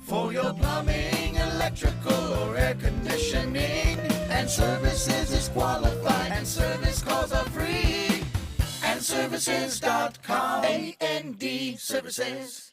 S1: For your plumbing, electrical, or air conditioning, and services is qualified, and service calls are free. And services.com. AND services.com.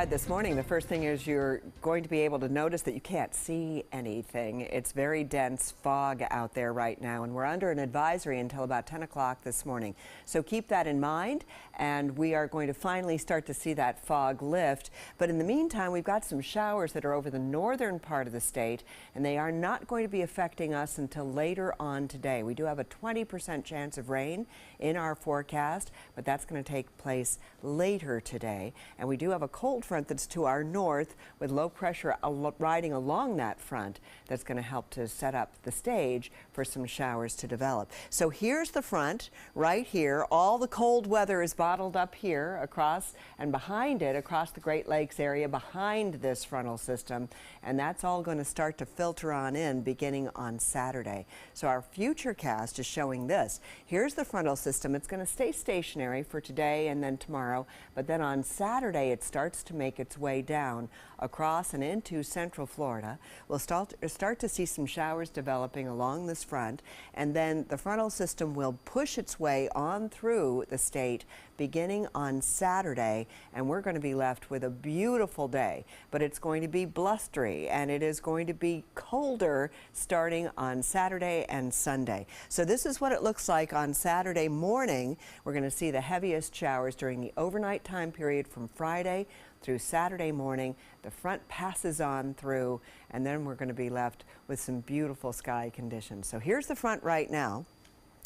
S4: This morning, the first thing is you're going to be able to notice that you can't see anything. It's very dense fog out there right now, and we're under an advisory until about 10 o'clock this morning. So keep that in mind, and we are going to finally start to see that fog lift. But in the meantime, we've got some showers that are over the northern part of the state, and they are not going to be affecting us until later on today. We do have a 20% chance of rain in our forecast, but that's going to take place later today. And we do have a cold front that's to our north with low pressure riding along that front that's going to help to set up the stage for some showers to develop. So here's the front right here. All the cold weather is bottled up here across and behind it, across the Great Lakes area behind this frontal system, and that's all going to start to filter on in beginning on Saturday. So our future cast is showing this. Here's the frontal system. It's going to stay stationary for today and then tomorrow, but then on Saturday it starts to make its way down across and into central Florida. We'll start to see some showers developing along this front, and then the frontal system will push its way on through the state beginning on Saturday, and we're going to be left with a beautiful day, but it's going to be blustery and it is going to be colder starting on Saturday and Sunday. So this is what it looks like on Saturday morning. We're going to see the heaviest showers during the overnight time period from Friday through Saturday morning. The front passes on through, and then we're going to be left with some beautiful sky conditions. So here's the front right now.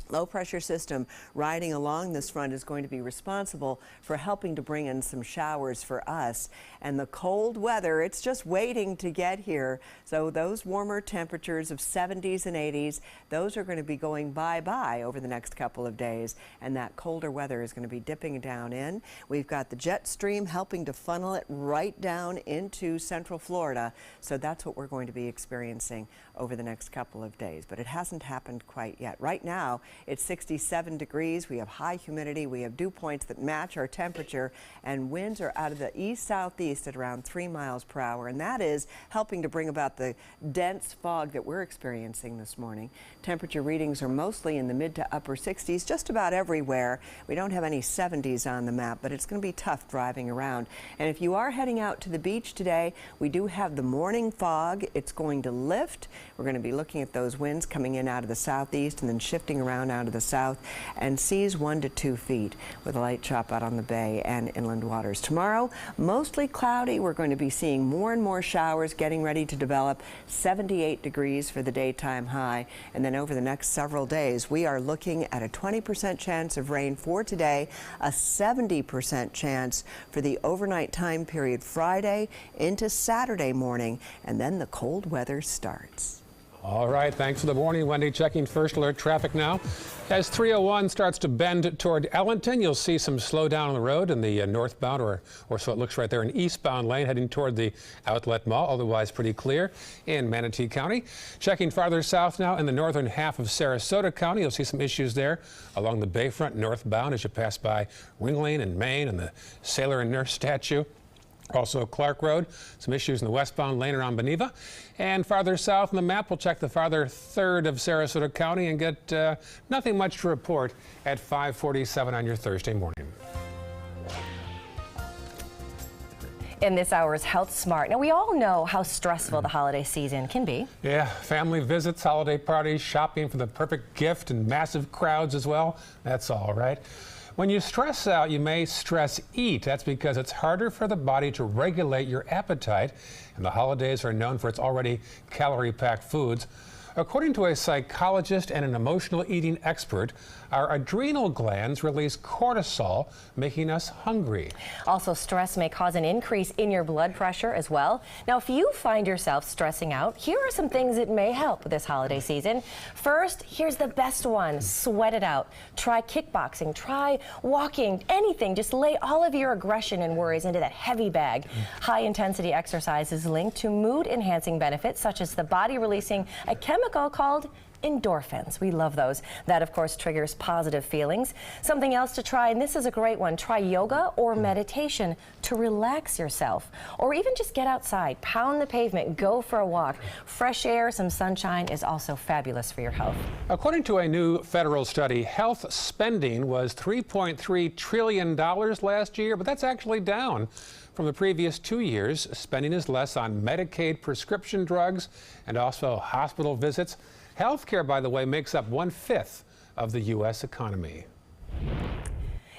S4: Low pressure system riding along this front is going to be responsible for helping to bring in some showers for us. And the cold weather, it's just waiting to get here. So those warmer temperatures of 70s and 80s, those are going to be going bye-bye over the next couple of days. And that colder weather is going to be dipping down in. We've got the jet stream helping to funnel it right down into central Florida. So that's what we're going to be experiencing over the next couple of days. But it hasn't happened quite yet. Right now, it's 67 degrees. We have high humidity. We have dew points that match our temperature, and winds are out of the east-southeast at around 3 miles per hour, and that is helping to bring about the dense fog that we're experiencing this morning. Temperature readings are mostly in the mid to upper 60s just about everywhere. We don't have any 70s on the map, but it's going to be tough driving around. And if you are heading out to the beach today, we do have the morning fog. It's going to lift. We're going to be looking at those winds coming in out of the southeast and then shifting around out of the south, and seas 1 to 2 feet with a light chop out on the bay and inland waters. Tomorrow, mostly cloudy. We're going to be seeing more and more showers getting ready to develop. 78 degrees for the daytime high, and then over the next several days we are looking at a 20% chance of rain for today, a 70% chance for the overnight time period Friday into Saturday morning, and then the cold weather starts.
S2: All right, thanks for the morning, Wendy. Checking First Alert traffic now. As 301 starts to bend toward Ellington, you'll see some slowdown on the road in the northbound, or so it looks right there, in eastbound lane heading toward the Outlet Mall. Otherwise pretty clear in Manatee County. Checking farther south now in the northern half of Sarasota County, you'll see some issues there along the Bayfront northbound as you pass by Ring Lane and Main and the Sailor and Nurse statue. Also Clark Road, some issues in the westbound lane around Beneva. And farther south on the map, we'll check the farther third of Sarasota County and get nothing much to report at 5:47 on your Thursday morning.
S3: In this hour's Health Smart. Now, we all know how stressful the holiday season can be.
S2: Yeah, family visits, holiday parties, shopping for the perfect gift, and massive crowds as well. That's all right. When you stress out, you may stress eat. That's because it's harder for the body to regulate your appetite, and the holidays are known for its already calorie-packed foods. According to a psychologist and an emotional eating expert, our adrenal glands release cortisol, making us hungry.
S3: Also, stress may cause an increase in your blood pressure as well. Now, if you find yourself stressing out, here are some things that may help this holiday season. First, here's the best one. Sweat it out. Try kickboxing. Try walking. Anything. Just lay all of your aggression and worries into that heavy bag. High-intensity exercise is linked to mood-enhancing benefits, such as the body releasing a chemical called endorphins. We love those. That, of course, triggers positive feelings. Something else to try, and this is a great one, try yoga or meditation to relax yourself. Or even just get outside, pound the pavement, go for a walk. Fresh air, some sunshine is also fabulous for your health.
S2: According to a new federal study, health spending was $3.3 trillion last year, but that's actually down from the previous 2 years. Spending is less on Medicaid prescription drugs and also hospital visits. Healthcare, by the way, makes up 1/5 of the U.S. economy.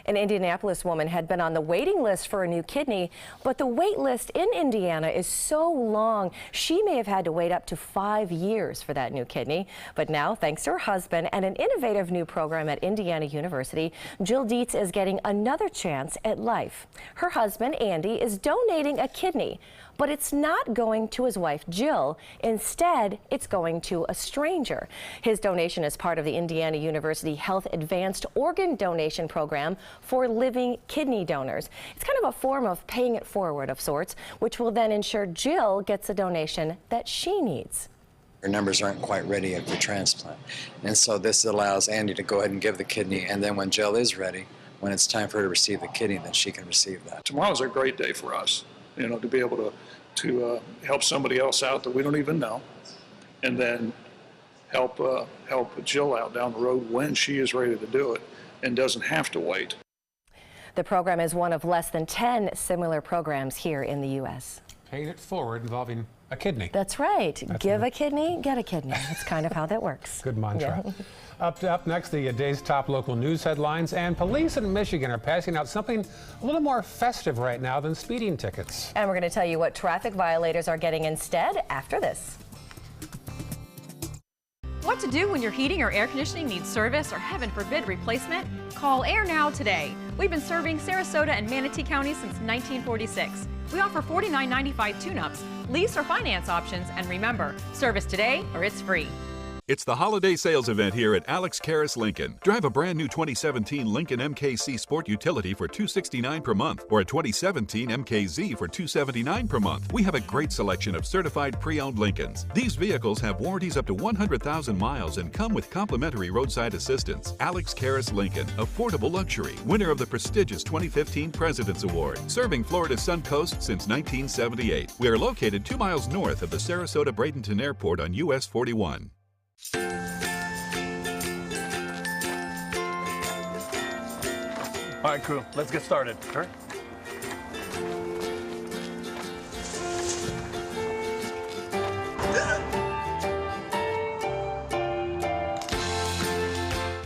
S3: An Indianapolis woman had been on the waiting list for a new kidney, but the wait list in Indiana is so long, she may have had to wait up to 5 years for that new kidney. But now, thanks to her husband and an innovative new program at Indiana University, Jill Dietz is getting another chance at life. Her husband, Andy, is donating a kidney, but it's not going to his wife, Jill. Instead, it's going to a stranger. His donation is part of the Indiana University Health Advanced Organ Donation Program for living kidney donors. It's kind of a form of paying it forward of sorts, which will then ensure Jill gets a donation that she needs.
S7: Her numbers aren't quite ready for transplant. And so this allows Andy to go ahead and give the kidney, and then when Jill is ready, when it's time for her to receive the kidney, then she can receive that.
S9: Tomorrow's a great day for us, you know, to be able to help somebody else out that we don't even know, and then help Jill out down the road when she is ready to do it and doesn't have to wait.
S3: The program is one of less than 10 similar programs here in the U.S.
S2: Paying it forward involving a kidney.
S3: That's right. Give a kidney, get a kidney. That's kind of how that works.
S2: Good mantra.
S3: Yeah.
S2: Up next, the day's top local news headlines. And police in Michigan are passing out something a little more festive right now than speeding tickets.
S3: And we're going to tell you what traffic violators are getting instead after this.
S10: What to do when your heating or air conditioning needs service or, heaven forbid, replacement? Call Air Now today. We've been serving Sarasota and Manatee County since 1946. We offer $49.95 tune-ups, lease or finance options, and remember, service today or it's free.
S17: It's the holiday sales event here at Alex Karras Lincoln. Drive a brand new 2017 Lincoln MKC Sport Utility for $269 per month or a 2017 MKZ for $279 per month. We have a great selection of certified pre-owned Lincolns. These vehicles have warranties up to 100,000 miles and come with complimentary roadside assistance. Alex Karras Lincoln, affordable luxury, winner of the prestigious 2015 President's Award, serving Florida's Suncoast since 1978. We are located 2 miles north of the Sarasota-Bradenton Airport on US 41.
S9: All right, crew, let's get started. Sure.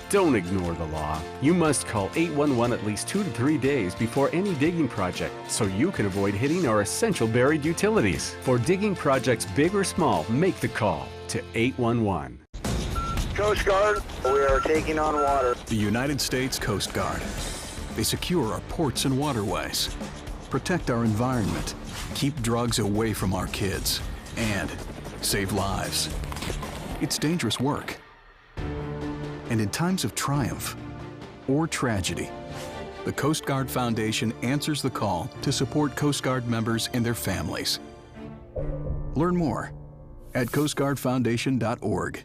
S22: Don't ignore the law. You must call 811 at least 2 to 3 days before any digging project so you can avoid hitting our essential buried utilities. For digging projects big or small, make the call to 811.
S23: Coast Guard, we are taking on water.
S24: The United States Coast Guard. They secure our ports and waterways, protect our environment, keep drugs away from our kids, and save lives. It's dangerous work. And in times of triumph or tragedy, the Coast Guard Foundation answers the call to support Coast Guard members and their families. Learn more at coastguardfoundation.org.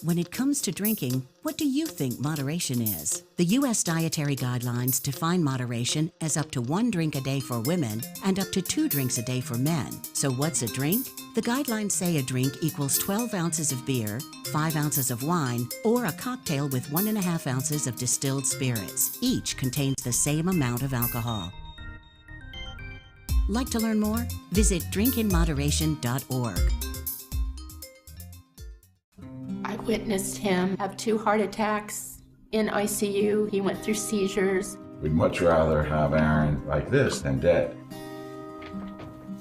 S25: When it comes to drinking, what do you think moderation is? The U.S. Dietary Guidelines define moderation as up to 1 drink a day for women and up to 2 drinks a day for men. So what's a drink? The guidelines say a drink equals 12 ounces of beer, 5 ounces of wine, or a cocktail with 1.5 ounces of distilled spirits. Each contains the same amount of alcohol. Like to learn more? Visit drinkinmoderation.org.
S27: I witnessed him have 2 heart attacks
S11: in ICU. He went through seizures.
S12: We'd much rather have Aaron like this than dead.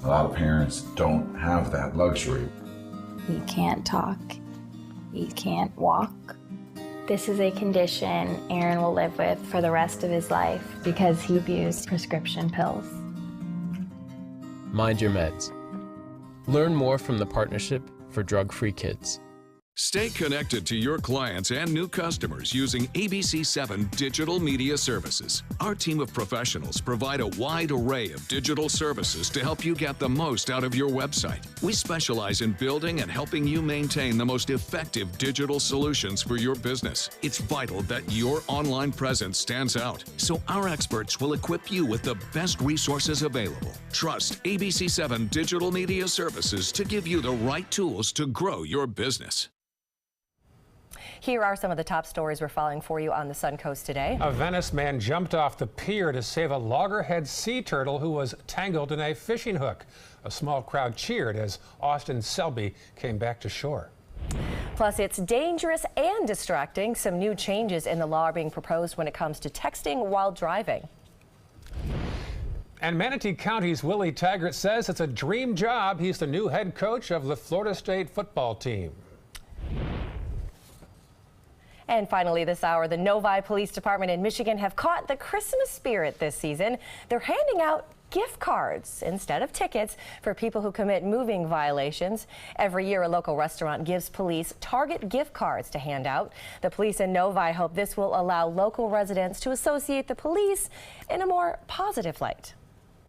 S12: A lot of parents don't have that luxury.
S13: He can't talk. He can't walk. This is a condition Aaron will live with for the rest of his life because he abused prescription pills.
S14: Mind your meds. Learn more from the Partnership for Drug-Free Kids.
S30: Stay connected to your clients and new customers using ABC7 Digital Media Services. Our team of professionals provide a wide array of digital services to help you get the most out of your website. We specialize in building and helping you maintain the most effective digital solutions for your business. It's vital that your online presence stands out, so our experts will equip you with the best resources available. Trust ABC7 Digital Media Services to give you the right tools to grow your business.
S3: Here are some of the top stories we're following for you on the Suncoast today.
S2: A Venice man jumped off the pier to save a loggerhead sea turtle who was tangled in a fishing hook. A small crowd cheered as Austin Selby came back to shore.
S3: Plus, it's dangerous and distracting. Some new changes in the law are being proposed when it comes to texting while driving.
S2: And Manatee County's Willie Taggart says it's a dream job. He's the new head coach of the Florida State football team.
S3: And finally this hour, the Novi Police Department in Michigan have caught the Christmas spirit this season. They're handing out gift cards instead of tickets for people who commit moving violations. Every year, a local restaurant gives police Target gift cards to hand out. The police in Novi hope this will allow local residents to associate the police in a more positive light.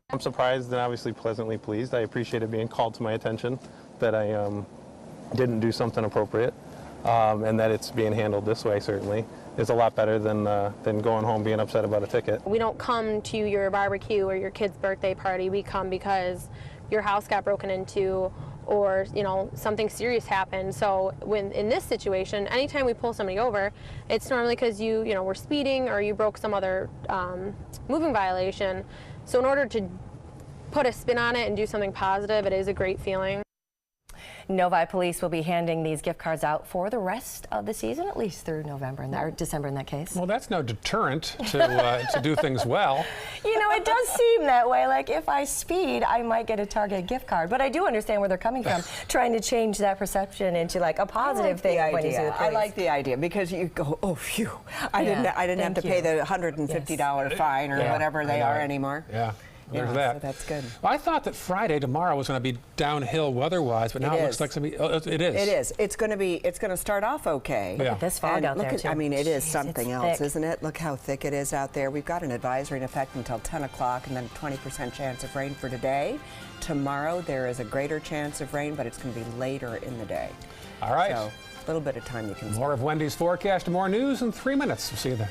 S15: I'm surprised and obviously pleasantly pleased. I appreciate it being called to my attention that I didn't do something appropriate. And that it's being handled this way certainly is a lot better than going home being upset about a ticket.
S18: We don't come to your barbecue or your kid's birthday party. We come because your house got broken into or, you know, something serious happened. So when in this situation, anytime we pull somebody over, it's normally because you were speeding or you broke some other moving violation. So in order to put a spin on it and do something positive, it is a great feeling.
S3: Novi Police will be handing these gift cards out for the rest of the season, at least through November or December in that case.
S2: Well, that's no deterrent to do things well.
S3: You know, it does seem that way. Like if I speed, I might get a Target gift card. But I do understand where they're coming from, trying to change that perception into like a positive thing when you see the police.
S4: I like the idea because you go, oh, phew, I didn't have to pay the $150 fine or whatever they are anymore.
S2: Yeah. There's that.
S4: So that's good.
S2: Well, I thought that Friday, tomorrow, was going to be downhill weather-wise, but now it looks like it is.
S4: It is. It's going to start off okay.
S3: Look at this fog out there, too.
S4: I mean, it is
S3: Jeez,
S4: something
S3: it's
S4: else,
S3: thick.
S4: isn't it? Look how thick it is out there. We've got an advisory in effect until 10 o'clock and then 20% chance of rain for today. Tomorrow, there is a greater chance of rain, but it's going to be later in the day.
S2: All right.
S4: So a little bit of time you can spend.
S2: More of Wendy's forecast and more news in 3 minutes. We'll see you then.